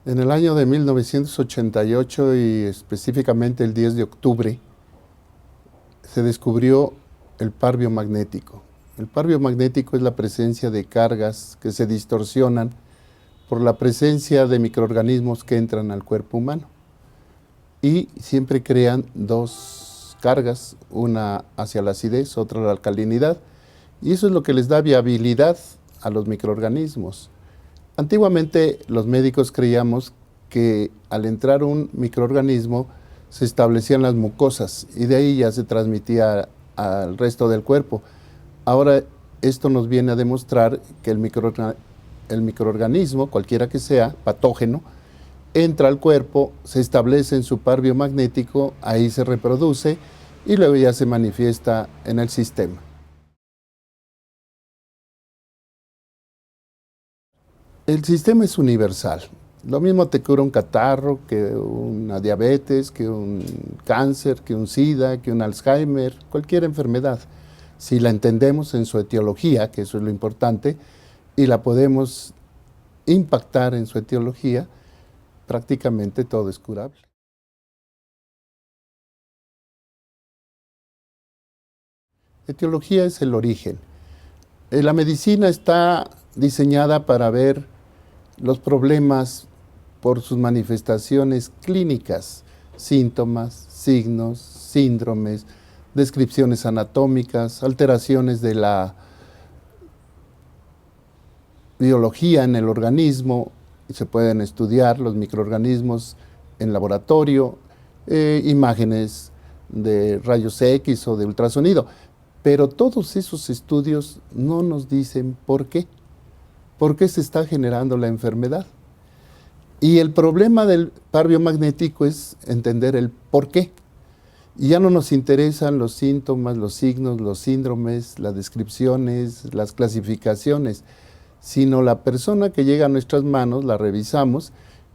En el año de 1988 y específicamente el 10 de octubre se descubrió el par biomagnético. El par biomagnético es la presencia de cargas que se distorsionan por la presencia de microorganismos que entran al cuerpo humano y siempre crean dos cargas, una hacia la acidez, otra a la alcalinidad, y eso es lo que les da viabilidad a los microorganismos. Antiguamente los médicos creíamos que al entrar un microorganismo se establecían las mucosas y de ahí ya se transmitía al resto del cuerpo. Ahora esto nos viene a demostrar que el microorganismo, cualquiera que sea, patógeno, entra al cuerpo, se establece en su par biomagnético, ahí se reproduce y luego ya se manifiesta en el sistema. El sistema es universal. Lo mismo te cura un catarro, que una diabetes, que un cáncer, que un SIDA, que un Alzheimer, cualquier enfermedad. Si la entendemos en su etiología, que eso es lo importante, y la podemos impactar en su etiología, prácticamente todo es curable. Etiología es el origen. La medicina está diseñada para ver los problemas por sus manifestaciones clínicas, síntomas, signos, síndromes, descripciones anatómicas, alteraciones de la biología en el organismo, y se pueden estudiar los microorganismos en laboratorio, imágenes de rayos X o de ultrasonido, pero todos esos estudios no nos dicen por qué se está generando la enfermedad. Y el problema del par biomagnético es entender el por qué. Y ya no nos interesan los síntomas, los signos, los síndromes, las descripciones, las clasificaciones, sino la persona que llega a nuestras manos, la revisamos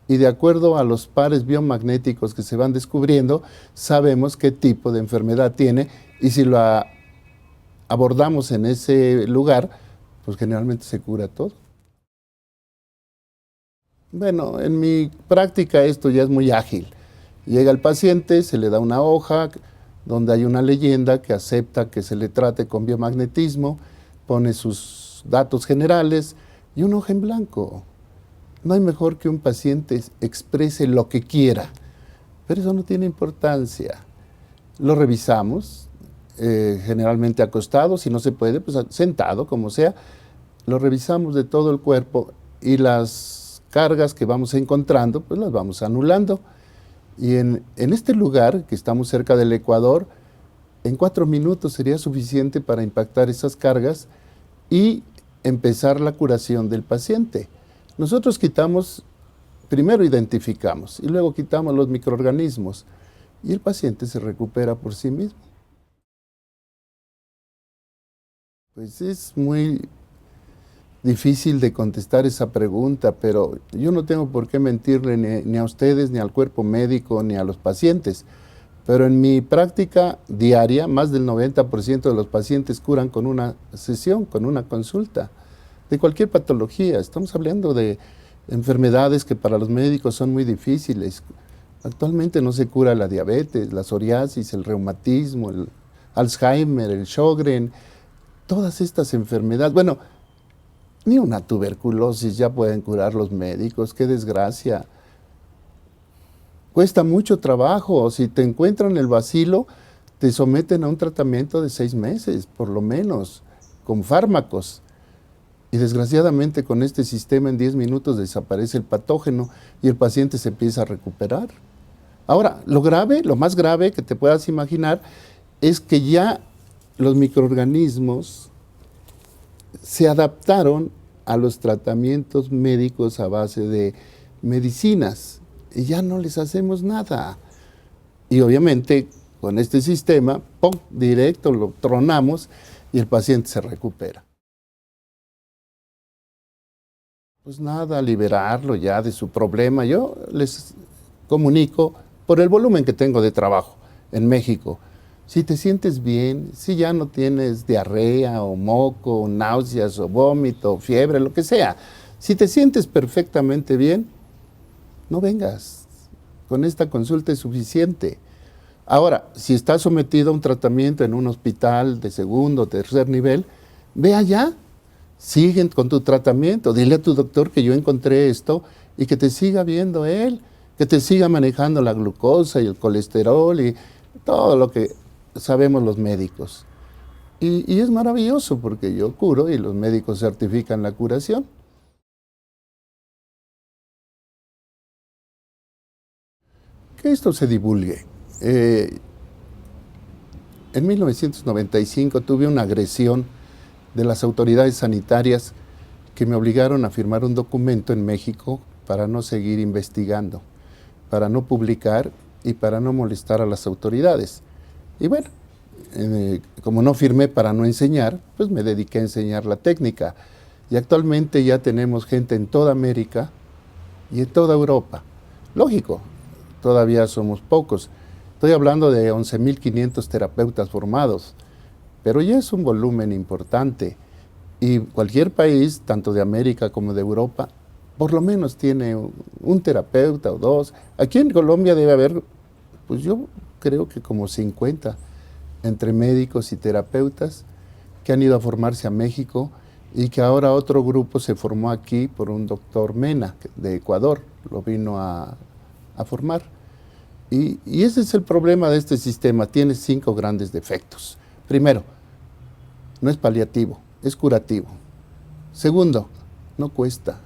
y de acuerdo a los pares biomagnéticos que se van descubriendo, sabemos qué tipo de enfermedad tiene y si la abordamos en ese lugar, pues generalmente se cura todo. Bueno, en mi práctica esto ya es muy ágil. Llega el paciente, se le da una hoja donde hay una leyenda que acepta que se le trate con biomagnetismo, pone sus datos generales y una hoja en blanco. No hay mejor que un paciente exprese lo que quiera, pero eso no tiene importancia. Lo revisamos, generalmente acostado, si no se puede, pues sentado, como sea. Lo revisamos de todo el cuerpo y las cargas que vamos encontrando, pues las vamos anulando. Y en este lugar, que estamos cerca del Ecuador, en 4 minutos sería suficiente para impactar esas cargas y empezar la curación del paciente. Nosotros quitamos, primero identificamos y luego quitamos los microorganismos y el paciente se recupera por sí mismo. Pues es muy difícil de contestar esa pregunta, pero yo no tengo por qué mentirle ni a ustedes, ni al cuerpo médico, ni a los pacientes. Pero en mi práctica diaria, más del 90% de los pacientes curan con una sesión, con una consulta, de cualquier patología. Estamos hablando de enfermedades que para los médicos son muy difíciles. Actualmente no se cura la diabetes, la psoriasis, el reumatismo, el Alzheimer, el Sjögren, todas estas enfermedades. Bueno, ni una tuberculosis ya pueden curar los médicos, qué desgracia. Cuesta mucho trabajo, si te encuentran el bacilo, te someten a un tratamiento de 6 meses, por lo menos, con fármacos. Y desgraciadamente con este sistema en 10 minutos desaparece el patógeno y el paciente se empieza a recuperar. Ahora, lo grave, lo más grave que te puedas imaginar, es que ya los microorganismos se adaptaron a los tratamientos médicos a base de medicinas y ya no les hacemos nada. Y obviamente con este sistema, ¡pum!, directo lo tronamos y el paciente se recupera. Pues nada, liberarlo ya de su problema. Yo les comunico por el volumen que tengo de trabajo en México. Si te sientes bien, si ya no tienes diarrea o moco, o náuseas o vómito, o fiebre, lo que sea, si te sientes perfectamente bien, no vengas. Con esta consulta es suficiente. Ahora, si estás sometido a un tratamiento en un hospital de segundo o tercer nivel, ve allá, sigue con tu tratamiento, dile a tu doctor que yo encontré esto y que te siga viendo él, que te siga manejando la glucosa y el colesterol y todo lo que sabemos los médicos. Y es maravilloso porque yo curo y los médicos certifican la curación. Que esto se divulgue. En 1995 tuve una agresión de las autoridades sanitarias que me obligaron a firmar un documento en México para no seguir investigando, para no publicar y para no molestar a las autoridades. Y bueno, como no firmé para no enseñar, pues me dediqué a enseñar la técnica. Y actualmente ya tenemos gente en toda América y en toda Europa. Lógico, todavía somos pocos. Estoy hablando de 11.500 terapeutas formados, pero ya es un volumen importante. Y cualquier país, tanto de América como de Europa, por lo menos tiene un terapeuta o dos. Aquí en Colombia debe haber, pues yo creo que como 50, entre médicos y terapeutas, que han ido a formarse a México y que ahora otro grupo se formó aquí por un doctor Mena, de Ecuador, lo vino a formar. Y ese es el problema de este sistema, tiene 5 grandes defectos. Primero, no es paliativo, es curativo. Segundo, no cuesta,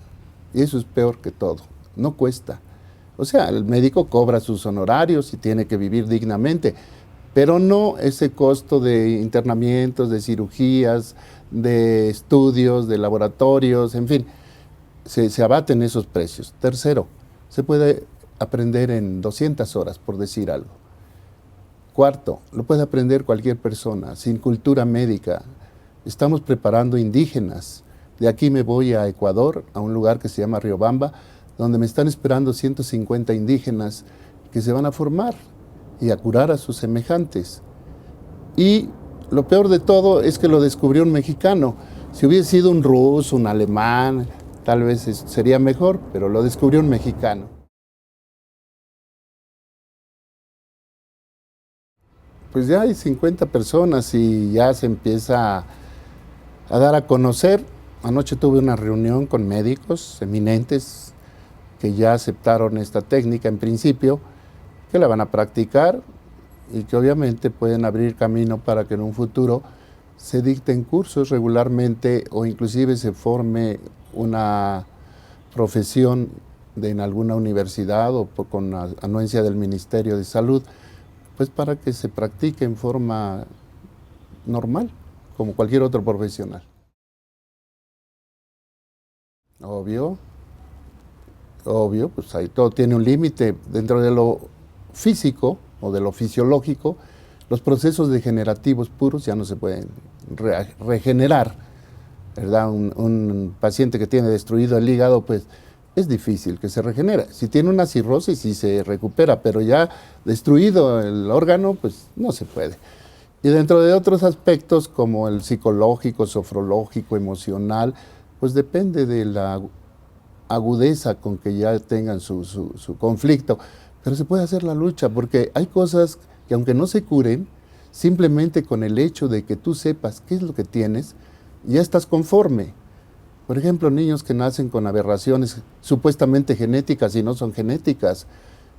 y eso es peor que todo, no cuesta. O sea, el médico cobra sus honorarios y tiene que vivir dignamente, pero no ese costo de internamientos, de cirugías, de estudios, de laboratorios, en fin, se abaten esos precios. Tercero, se puede aprender en 200 horas, por decir algo. Cuarto, lo puede aprender cualquier persona, sin cultura médica. Estamos preparando indígenas. De aquí me voy a Ecuador, a un lugar que se llama Riobamba, donde me están esperando 150 indígenas que se van a formar y a curar a sus semejantes. Y lo peor de todo es que lo descubrió un mexicano. Si hubiese sido un ruso, un alemán, tal vez sería mejor, pero lo descubrió un mexicano. Pues ya hay 50 personas y ya se empieza a dar a conocer. Anoche tuve una reunión con médicos eminentes que ya aceptaron esta técnica en principio, que la van a practicar y que obviamente pueden abrir camino para que en un futuro se dicten cursos regularmente o inclusive se forme una profesión en alguna universidad o con la anuencia del Ministerio de Salud, pues para que se practique en forma normal, como cualquier otro profesional. Obvio, obvio, pues ahí todo tiene un límite. Dentro de lo físico o de lo fisiológico, los procesos degenerativos puros ya no se pueden regenerar, ¿verdad? Un paciente que tiene destruido el hígado, pues es difícil que se regenere. Si tiene una cirrosis, sí se recupera, pero ya destruido el órgano, pues no se puede. Y dentro de otros aspectos como el psicológico, sofrológico, emocional, pues depende de la agudeza con que ya tengan su conflicto. Pero se puede hacer la lucha, porque hay cosas que aunque no se curen, simplemente con el hecho de que tú sepas qué es lo que tienes, ya estás conforme. Por ejemplo, niños que nacen con aberraciones supuestamente genéticas y no son genéticas.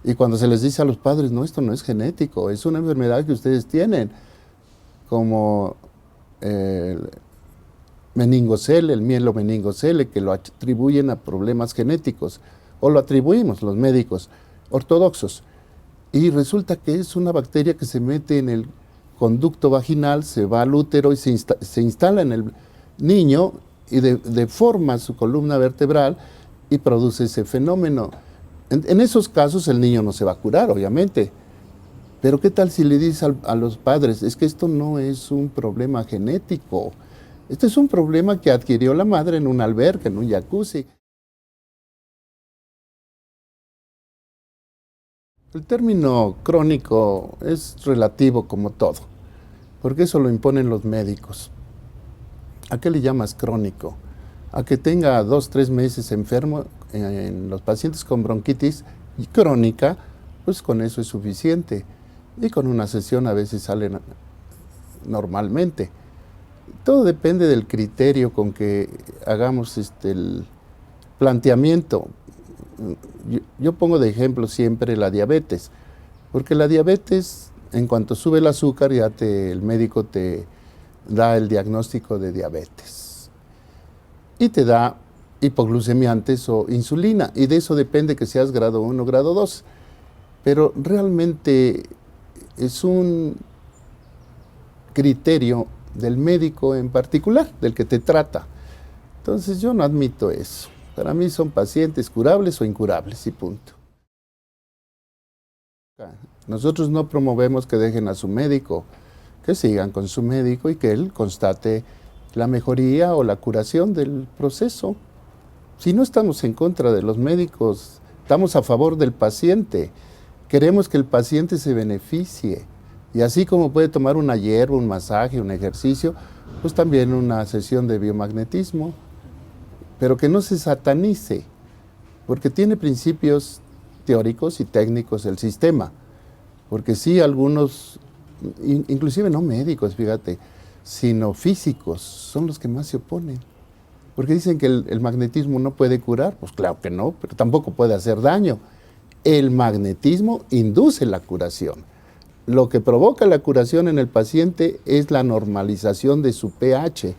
Y cuando se les dice a los padres, no, esto no es genético, es una enfermedad que ustedes tienen, como el meningocele, el mielomeningocele, que lo atribuyen a problemas genéticos, o lo atribuimos los médicos ortodoxos. Y resulta que es una bacteria que se mete en el conducto vaginal, se va al útero y se instala en el niño y deforma su columna vertebral y produce ese fenómeno. En esos casos el niño no se va a curar, obviamente. Pero ¿qué tal si le dices a los padres, es que esto no es un problema genético, este es un problema que adquirió la madre en un alberca, en un jacuzzi? El término crónico es relativo como todo, porque eso lo imponen los médicos. ¿A qué le llamas crónico? A que tenga 2, 3 meses enfermo. En los pacientes con bronquitis y crónica, pues con eso es suficiente. Y con una sesión a veces salen normalmente. Todo depende del criterio con que hagamos el planteamiento. Yo pongo de ejemplo siempre la diabetes, porque la diabetes, en cuanto sube el azúcar, el médico te da el diagnóstico de diabetes y te da hipoglucemiantes o insulina, y de eso depende que seas grado 1 o grado 2. Pero realmente es un criterio del médico en particular, del que te trata. Entonces yo no admito eso. Para mí son pacientes curables o incurables y punto. Nosotros no promovemos que dejen a su médico, que sigan con su médico y que él constate la mejoría o la curación del proceso. Si no estamos en contra de los médicos, estamos a favor del paciente. Queremos que el paciente se beneficie. Y así como puede tomar una hierba, un masaje, un ejercicio, pues también una sesión de biomagnetismo. Pero que no se satanice, porque tiene principios teóricos y técnicos el sistema. Porque sí, algunos, inclusive no médicos, fíjate, sino físicos, son los que más se oponen. Porque dicen que el magnetismo no puede curar. Pues claro que no, pero tampoco puede hacer daño. El magnetismo induce la curación. Lo que provoca la curación en el paciente es la normalización de su pH.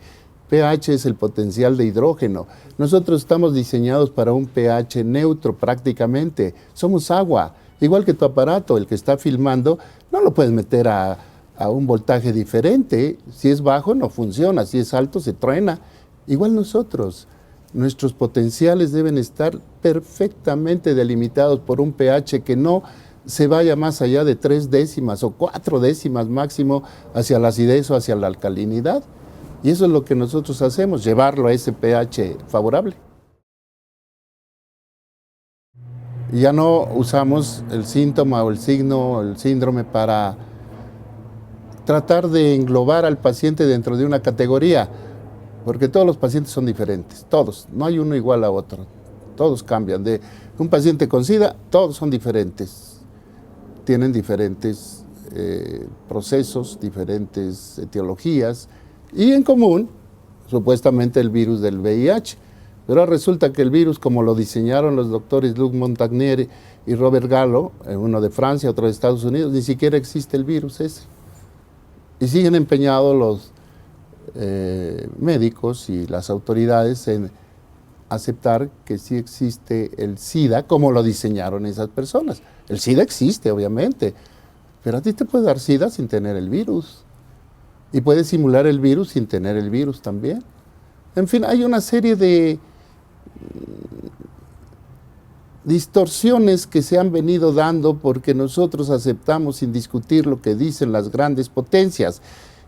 pH es el potencial de hidrógeno. Nosotros estamos diseñados para un pH neutro prácticamente. Somos agua. Igual que tu aparato, el que está filmando, no lo puedes meter a un voltaje diferente. Si es bajo, no funciona. Si es alto, se truena. Igual nosotros. Nuestros potenciales deben estar perfectamente delimitados por un pH que no se vaya más allá de 3 décimas o 4 décimas máximo hacia la acidez o hacia la alcalinidad. Y eso es lo que nosotros hacemos, llevarlo a ese pH favorable. Y ya no usamos el síntoma o el signo o el síndrome para tratar de englobar al paciente dentro de una categoría, porque todos los pacientes son diferentes, todos, no hay uno igual a otro, todos cambian. De un paciente con SIDA, todos son diferentes, tienen diferentes procesos, diferentes etiologías, y en común, supuestamente, el virus del VIH. Pero resulta que el virus, como lo diseñaron los doctores Luc Montagnier y Robert Gallo, uno de Francia, otro de Estados Unidos, ni siquiera existe el virus ese. Y siguen empeñados los médicos y las autoridades en aceptar que sí existe el SIDA, como lo diseñaron esas personas. El SIDA existe, obviamente, pero a ti te puede dar SIDA sin tener el virus. Y puedes simular el virus sin tener el virus también. En fin, hay una serie de distorsiones que se han venido dando porque nosotros aceptamos sin discutir lo que dicen las grandes potencias.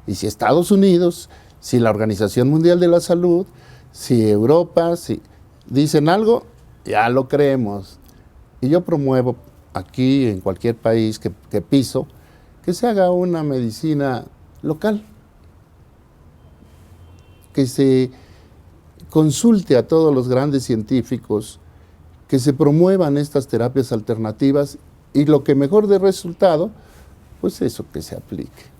Y si Estados Unidos, si la Organización Mundial de la Salud, si Europa, si dicen algo, ya lo creemos. Y yo promuevo aquí, en cualquier país que piso, que se haga una medicina local, que se consulte a todos los grandes científicos, que se promuevan estas terapias alternativas y lo que mejor dé resultado, pues eso que se aplique.